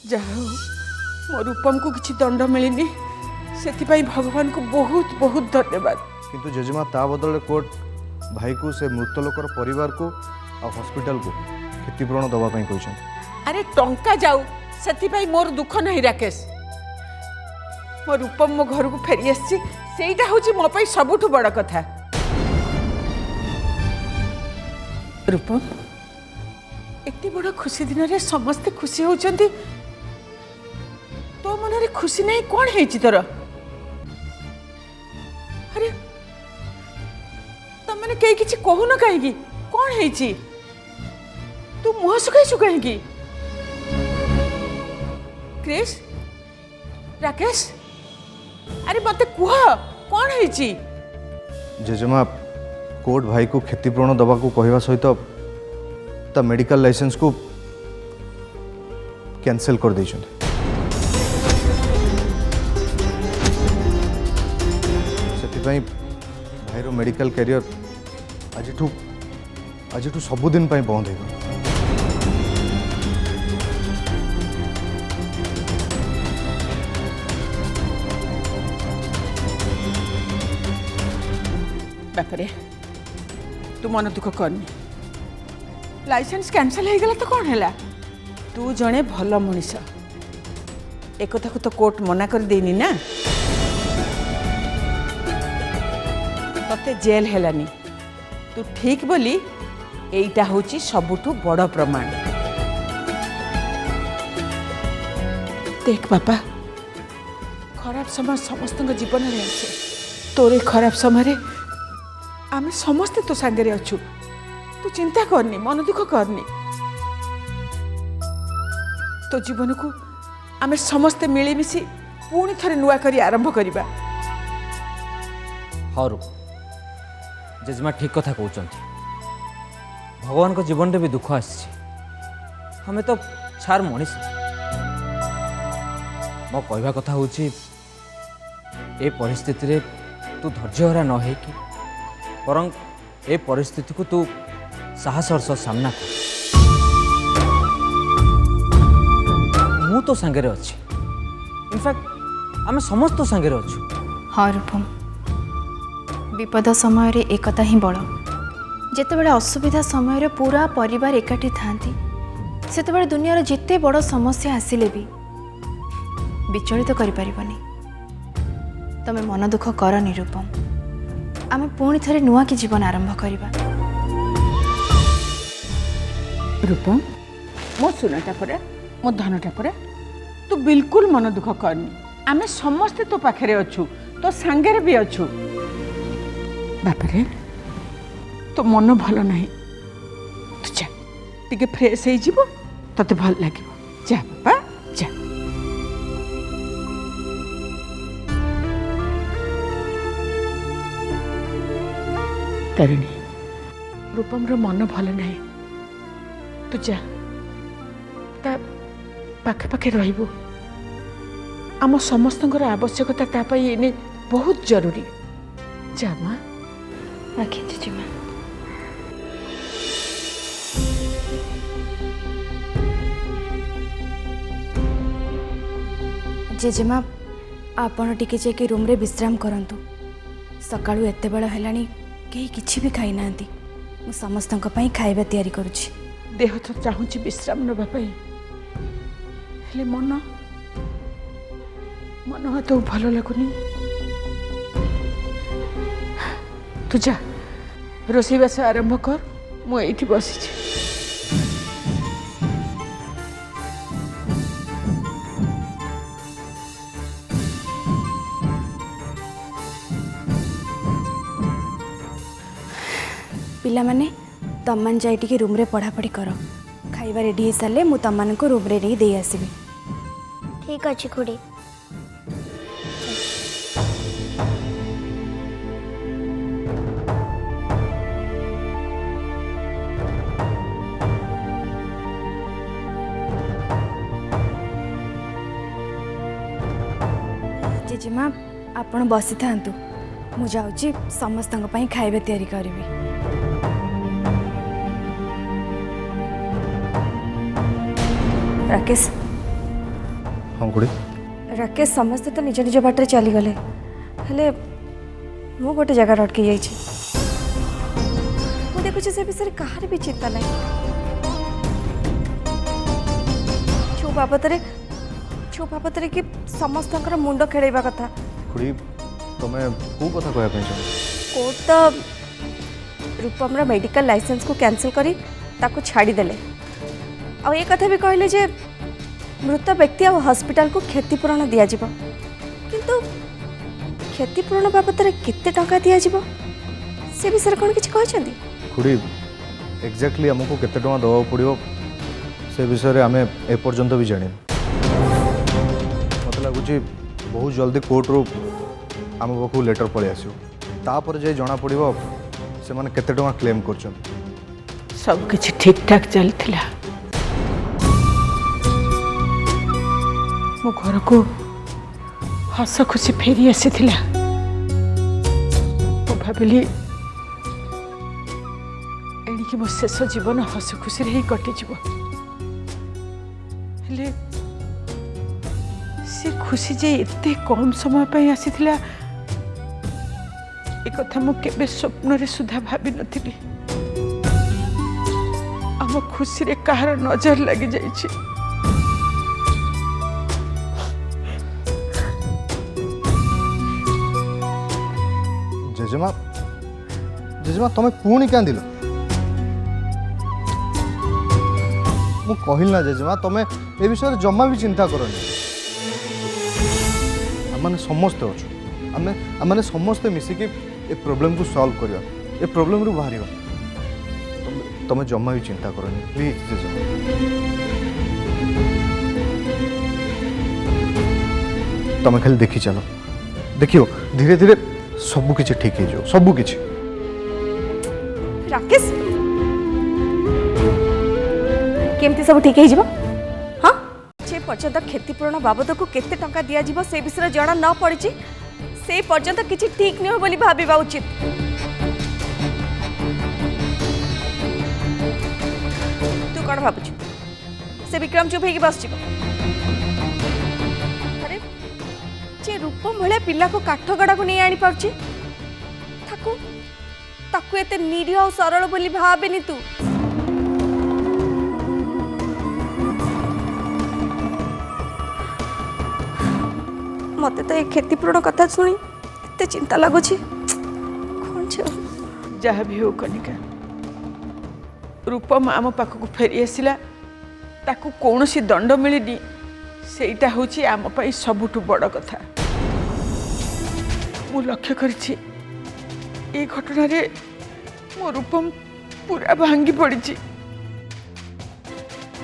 जहा मो रूपम को किसी दंड मिलनी से भगवान को बहुत बहुत धन्यवाद। किंतु जेजेमा ता बदल कोर्ट भाई को से मृत लोकर परिवार को आ हॉस्पिटल को क्षतिपूरण दवा कहते। अरे टंका जाऊ से मोर दुख नहीं राकेश। मो रूपम मो घर को फेरी आसटा हूँ मो सबुठ बड़ कथा। रूपम एत बड़ खुशी दिन में समस्ते खुशी होती तो मन में खुशी नहीं कौन है तोर? अरे तुम मैंने कहीं किसी कहून कहीं कौन है तू मुह सुखाइछु कहीं? क्रिश राकेश अरे मत कुह कौन है? जेजेमा कोर्ट भाई को क्षतिपूरण दवा को कहवा सहित ता मेडिकल लाइसेंस को कैंसिल कर दी। भाईर मेडिकल कैरियर आज सबुदिन बंद हो। बापरे तू मन दुख करनी लाइसेंस कैंसल हो गला तो कौन है? तू जड़े भल मनीष एक को तो कोर्ट मना कर देनी ना तते जेल हेलानी तू ठीक बोली एटा होची सबुठु बड़ प्रमाण। देख बापा खराब समय समस्त जीवन में आसे तोरे खराब समय आम समस्ते तो सांगे अच्छु तू चिंता करनी मन दुख करनी तो जीवन को आम समस्ते मिलमिशि पुणी थे नुआ करी आरंभ करवा। हाँ रूप जेजेमा ठीक कथा कहते भगवान को जीवन में भी दुख आसी हमें तो छार मनीष मो कहवा कथा हूँ ए परिस्थिति रे तू धैर्यहरा न हो कि बरं ए परिस्थिति को तू साहसर सह सामना कर। मु तो सांगे अच्छी इनफैक्ट आम समस्त सांगे अच्छु। हाँ रूपम विपद समय रे एकता ही बड़ जेतेबेले असुविधा समय पूरा परिवार एकाठी थांती सेतेबेले दुनियार जिते बड़ समस्या आसिले भी विचलित करि परिबनी। तमे मन दुख करनी रूपम आमे पुणी थरे नुआ की जीवन आरंभ करिबा। रूपम मो सुनाटा पर मो धनटा पर तू बिल्कुल मन दुख करनी आमे समस्ते तो पाखरे अच्छु तो सांगे भी अच्छु। बापरे तो मन भल नहीं तू जा टिके फ्रेश हो जीवो तते भल लगे जा बापा जा। तारिणी रूपम रो मन भल नहीं तू जा ता पाखे पाखे रहिबो आम समस्तंकर आवश्यकता ता पई एने बहुत जरूरी। जा मां आखिर जेजेमा जेजेमा आपण टिके जाके रूम रे विश्राम करंतु सकाळू एते बेला हेलानी कहीं किछि भी खाई नांती मु समस्तंक पई खाइबा तैयारी करूछि। देह तो चाहूँगी विश्राम नवा हेले मन मन हाथ भल लगुनि। तू जा रोषेईबास आरंभ कर मु एठी बसी। पिला माने तम मन जाई टिके रूम रे पढ़ापढ़ी कर खाइबा रेडी हो सारे मु तम मान को रूम रे नहीं दे आसबि। ठीक अच्छे खुड़ी। जेजेमा आपण बसी थांतु मु जाउची समस्तंग पई खाइबा तैयारी करबी। राकेश खुड़ी राकेश समस्ते तो निज निज बाटर चलीगले हेले मु गोटे जगह अटकी जाइए देखुची से विषय कहार भी चिंता ना जो बाबद कि समस्त मुंड खेलवा कथा खुड़ी तुम्हें कौ कथा कहना चाहो कोर्ट तो रूपम मेडिकल लाइसेंस को कैंसिल करी ताको छाड़ीदेले आ ये कथा भी कहले जे मृत व्यक्ति आ हॉस्पिटल को क्षतिपूरण दिया जिवो किंतु क्षतिपूरण बाबद केते टंका दिया जिवो से विषय कौन किसी कहछंती खुड़ी एक्जाक्टली आमको केते टका दवा पड़ो से विषय में आम एपर्यंत भी जानी मत लगुच बहुत जल्दी कोर्ट रू आम पाखु लेटर पलि आसो तापर जे जना पड़ो से माने केते टका क्लेम करछन सब किछि ठीक ठाक चलथिला मो घर को हस खुशी फेरी आसीथिला मो भाबिली एणिकी मो शेष जीवन हस खुशी ही कटिଯିब हेले से खुशी जे एते कम समय पे आसीथिला एक कथा मो केबे स्वप्न रे सुधा भाबी नथिली आम खुशी रे कहार नजर लगी जाइछि जेजेमा जेजेमा तुम्हें पुणी क्या दिल मु कहल ना जेजेमा तुम्हें ए विषय जमा भी चिंता करनी आम समस्ते अच्छु आम समस्ते मिसिकी ए प्रॉब्लम को सॉल्व करिया ए प्रॉब्लम रु बाहर तुम्हें जमा भी चिंता करनी प्लीज जेजेमा तुम्हें खाली देखी चलो देखियो धीरे धीरे सबू किछि ठीक हो जाओ सबू किछि राकेश केमती सब ठीक हो हाँ जे पर्यंत क्षतिपूरण बाबद को केते टंका दिया जीवो से विषय जना न पड़ी से पर्यंत किछि ठीक नहीं बोली भाबिबा उचित तू कौन भाबुछु से विक्रम चुप होगी बस अरे जे रूपम भले पिला को काठगड़ा को नहीं आनी पारछि ताकू एते निरीह और सरल बोली भाबेनी तू मते तो ये क्षतिपूरण कथा सुनी एते चिंता लगुछि कौन छ जहाँ भी हो कनिका रूपम आम पाखक फेरी आसला ताकू कौनसी दंड मिलनी सेटा होची आम पई सबुठु बड़ कथा मु लक्ष्य करिछि ए घटना रे मो रूपम पूरा भांगी पड़ी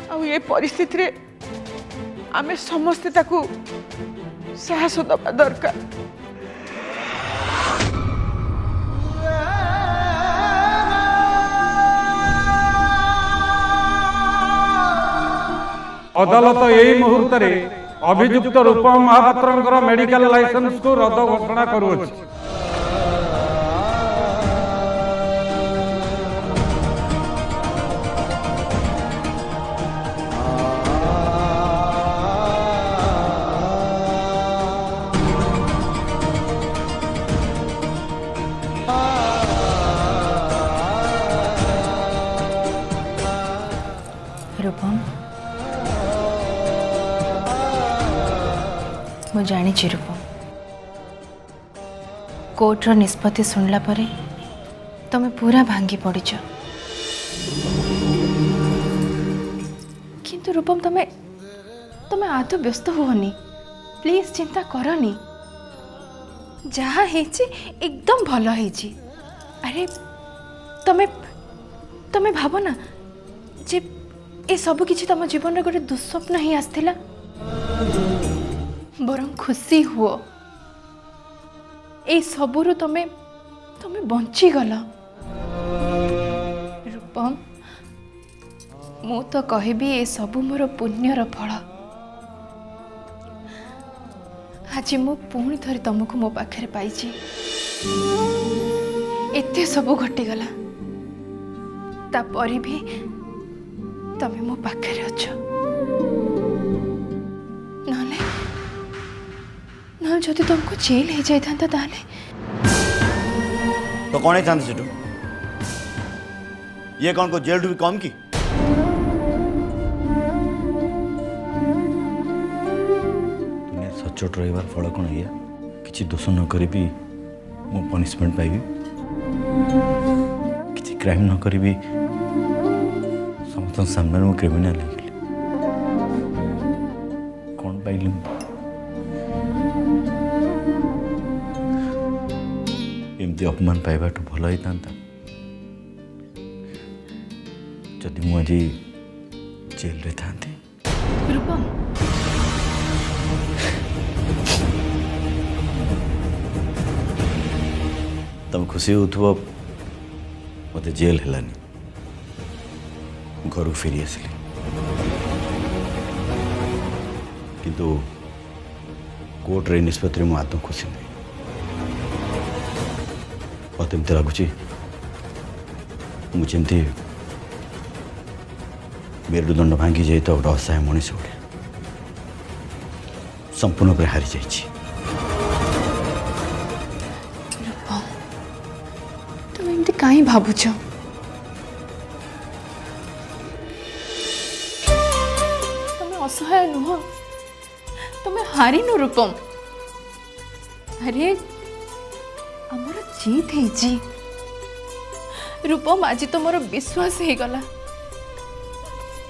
आ ये परिस्थिति रे आमे समस्ते ताकू साहस दबा दरकार अदालत यही मुहूर्त रे अभियुक्त रूपम महापात्र मेडिकल लाइसेंस को रद्द घोषणा करुअछि। रूपम मु जानी रूपम कोर्टर निष्पत्ति सुनला परे तमे पूरा भांगी पड़ीच किंतु रूपम तमे तमे आदौ व्यस्त हुओनी प्लीज चिंता करनी जहाँ हेची एकदम भल हेची अरे तमे तमे भाव ना जे ए सब किछि तम जीवन रे गोटे दुस्वप्न ही आसथिला बरं खुशी हुओ ए सबुरु तमे तमे बंची गला रूपम मु तो कहबी ए सबु मोर पुण्यर फल आज मु पुणी थरे तुमको मो पाखे पाइछि एते सब घटीगला तापरे भी तमे मो पाखे अछ नले ना जदि तुमको जेल हो जाता ताले तो कौन है सेठू ये कौन को जेल टू भी कम की दुनिया सचोट रही फल कौन या किसी दोष न करी भी मु पनिशमेंट पाइबी किसी क्राइम न करी भी समस्त सामने मु क्रिमिनाल हो गली कौन पाइली एमती अपमान पाइबा भल होता जदि मु आज जेल रे था रूपम तुम खुशी हो मत जेल है घर फेरी आसली किंतु कोर्ट रे निष्पत्ति मु आदम खुशी नहीं मत एमती लगुच मुझे मेरुदंड भांगी जाए तो गोटे असहाय मनीष गोटे संपूर्ण पर हारी जाइए तुम एमती कहीं भावुच तुम्हें असहाय नुह तुम्हें हारिनु रूपम अरे आमर जीत है रूपम आज तो मोर विश्वास हो गला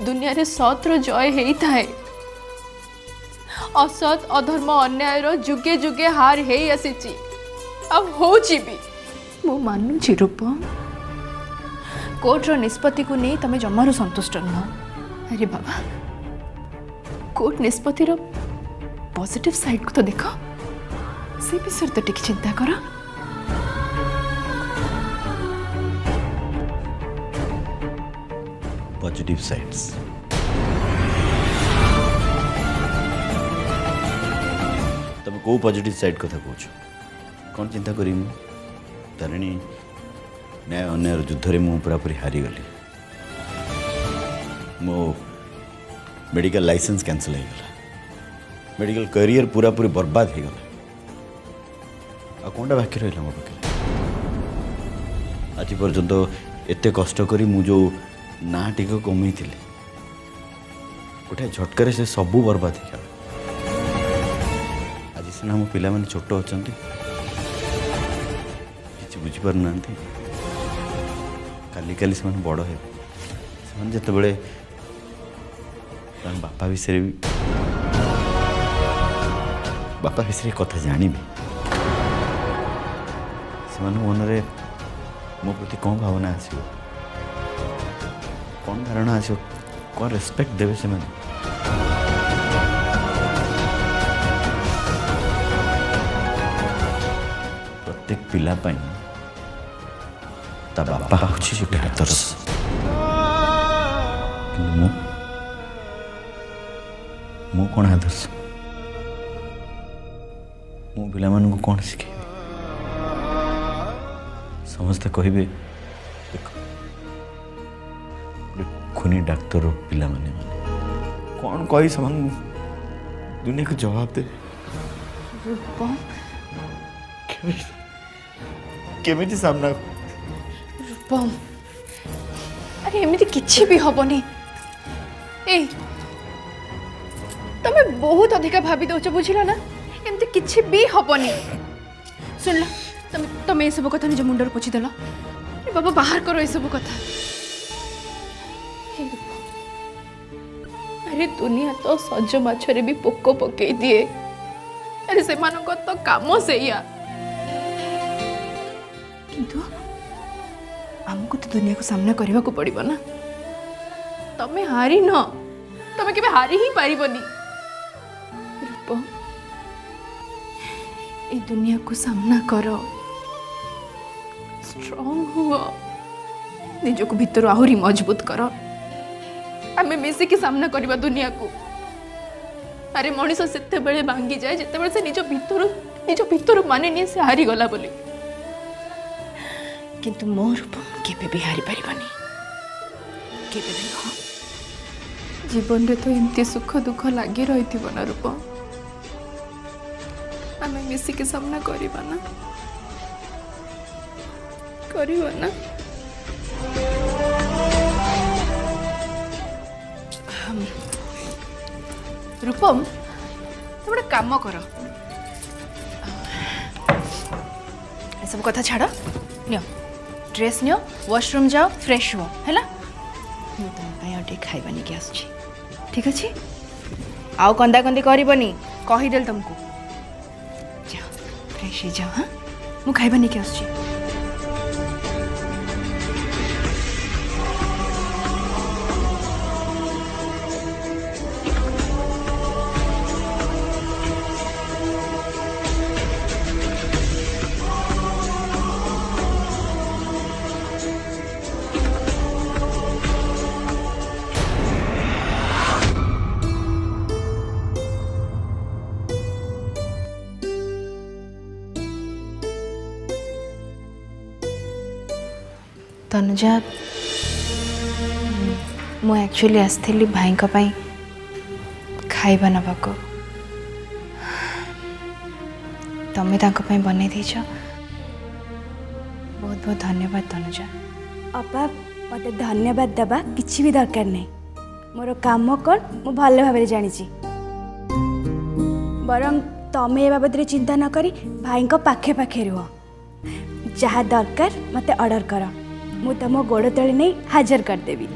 दुनिया रे सतर जय होता है असत अधर्म अन्याय रो जुगे जुगे हार हे आसीची अब होची भी मु मानुची रूपम कोर्ट रो निष्पत्ति को नहीं तमे जमारू संतुष्ट नुह अरे बाबा कोर्ट निष्पत्ति रो पॉजिटिव साइड को तो देखो से विषय तो टिक चिंता करो पॉजिटिव साइड्स तुम को पॉजिटिव साइड कथा कौच कौन चिंता करी तारिणी न्याय अन्याय युद्ध में मु पूरापूरी हारीगली मो मेडिकल लाइसेंस कैंसल हो गला मेडिकल करियर पूरापूरी बर्बाद हो गला आ कौनटा बाकी रहा मो पाखे आज पर्यंत एत कष्ट करी मु जो ना टिक कमी गोटे झटकार से सबू बर्बाद हो आज सीना मो पिला माने छोट अच्छा किसी बुझीपार ना काली काली से बड़ हे जिते बड़े बापा विषय भी बापा विषय कथा जानी से मन रे मो प्रति कौन भावना आसो कौन धारणा आसो कौन रेस्पेक्ट देवे से मैंने प्रत्येक पिला ता बापा हूँ गोटे आदर्श मु कौन आदर्श मु पिला मानू कौन शिखे समस्ते कहे देख खुनी डाक्तर पिला माने कौन कही समान दुनिया को जवाब दे केमिति सामना रूपम अरे एमती किछि भी हबनी ए तमे बहुत अधिक भाभी दौच बुझिल ना एमती किछि भी हबनी सुनला तमे ये सब कथा निज मुंडर पोछि देला ए बाबा बाहर करो ये सब कथा हे रूपम अरे दुनिया तो सज माछरे भी पोको पकई दिए अरे से मानको तो काम सेया किंतु हमको तो दुनिया को सामना करने को पड़िबो ना तमे हारी न तमे केबे हारी ही पारिबनी रूपम ए दुनिया को सामना करो स्ट्रांग हुआ निज को भीतर आहुरी मजबूत करो आमे मिसी के सामना करबा दुनिया को अरे मनीष सेते बेले भांगी जाए जेते बेले से निज भीतर माने नहीं से हारी गला बोली किंतु मो रूपम केबे भी हारी पारिबनी केबे भी न जीवन रे तो एमती सुख दुख लागी रही ना रूपम आमे मिसिके सामना करिबा ना करिबा ना रूपम तू गोटे काम कर सब कथा छाड़ नियो ड्रेस नियो वॉशरूम जाओ फ्रेश हो है ମୁଁ ତୁମ ପାଇଁ ଆଉ ଟିକେ ଖାଇବା ନେଇକି ଆସୁଛି ଠିକ୍ ଅଛି ଆଉ କନ୍ଦା କନ୍ଦି କରିବନି କହିଦେଲି ତୁମକୁ ଯାଅ ଫ୍ରେଶ୍ ହେଇଯାଅ ହଁ ମୁଁ ଖାଇବା ନେଇକି ଆସୁଛି तनुजा मु एक्चुअली आसती भाई खाइबा नवाको तमें बनई देछ बहुत बहुत धन्यवाद तनुजा अपा मते धन्यवाद देबा किछि भी दरकार नहीं मोर काम कौन मु भल भाव जानी बरं तमें ए बाबद चिंता न करी भाई पाखे पाखे रुह जहाँ दरकार मते ऑर्डर कर मु तुम गोड़ तले नहीं हाजर करदेवी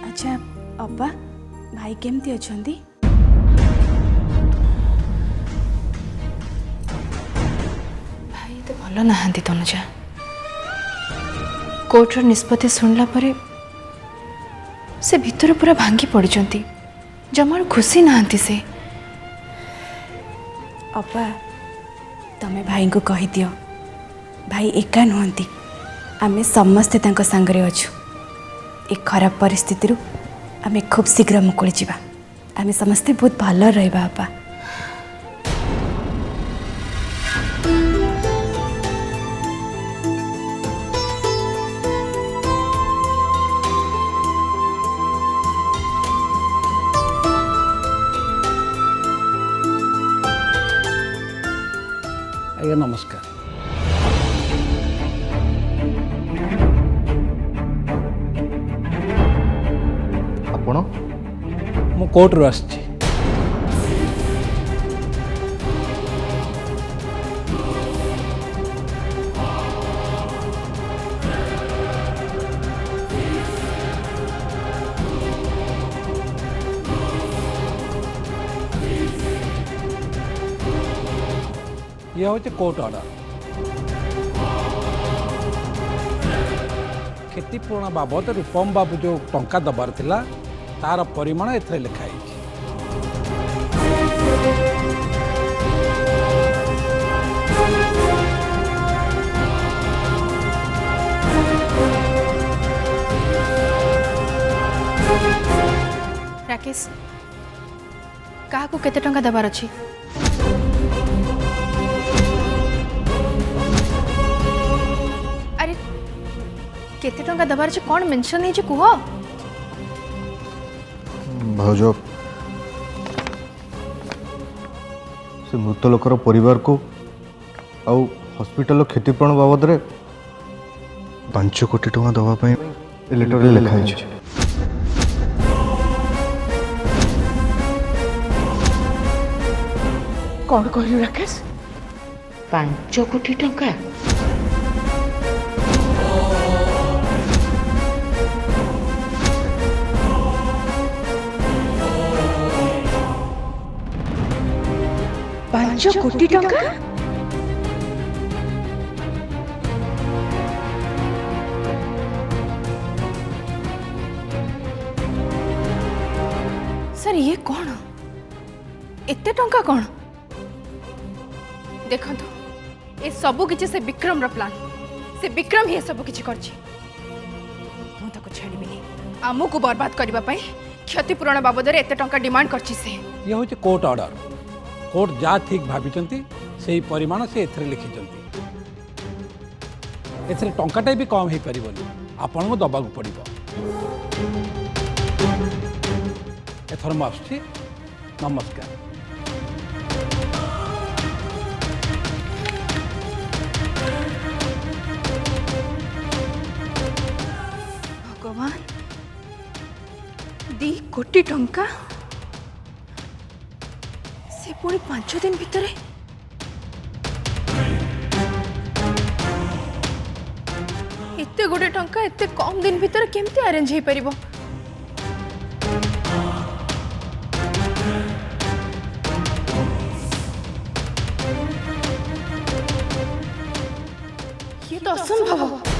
अच्छा अपा भाई केमती अछंती भाई तो भल नहांती तनुजा कोर्टर निष्पत्ति सुनला परे से भितर पूरा भांगी पड़िचंती जमार खुशी नहांती से अपा तमें भाई को कही दियो भाई एका नुहंती आमे समस्ते तांको सांगरे अछु ए खराब परिस्थिति रु आमे खूब शीघ्र मुकुली जीवा आमे समस्ते बहुत भल रहबा अपा ଆଜ୍ଞା ନମସ୍କାର। ଆପଣ ମୁଁ କୋର୍ଟରୁ ଆସିଛି। ये हूँ कोर्ट ऑर्डर क्षतिपूरण बाबद रूपम बाबू जो टंका दबार थिला तार परिमाण एथरे लिखाई राकेश क्या केते टंका दबार अछि अरे केते टंका दबार अछि कोन मेंशन नहीं जे कुह भाउज से मृत लोकर परिवार को आउ हॉस्पिटल क्षतिपूरण बाबद रे 5 कोटी टका दवा पई लेटर लिखाई छै। कौन कहलु राकेश 5 कोटी टंका पांच कोटी टंका सर ये कौन एते टंका कौन देखंतु ए सबु किछि से विक्रम रो प्लान से विक्रम ही सबु किछि करछि मु ताको छाड़ीबिनी आमु को बर्बाद करबा पई क्षतिपूरण बाबद रे एते टंका डिमांड करछि से ये हूँ कोर्ट ऑर्डर कोर्ट जा ठीक भाभी से परिमाण से एथरे लिखी एथरे टंकाटा भी कम हो पार आपन को दबाक पड़ो। एथर मु आसुछि नमस्कार। भगवान 2 कोटी टंका से पुणी 5 दिन भितर एते गोटे टंका एते कम दिन भितर केमती अरेंज हो पारिबो? ये तो असंभव।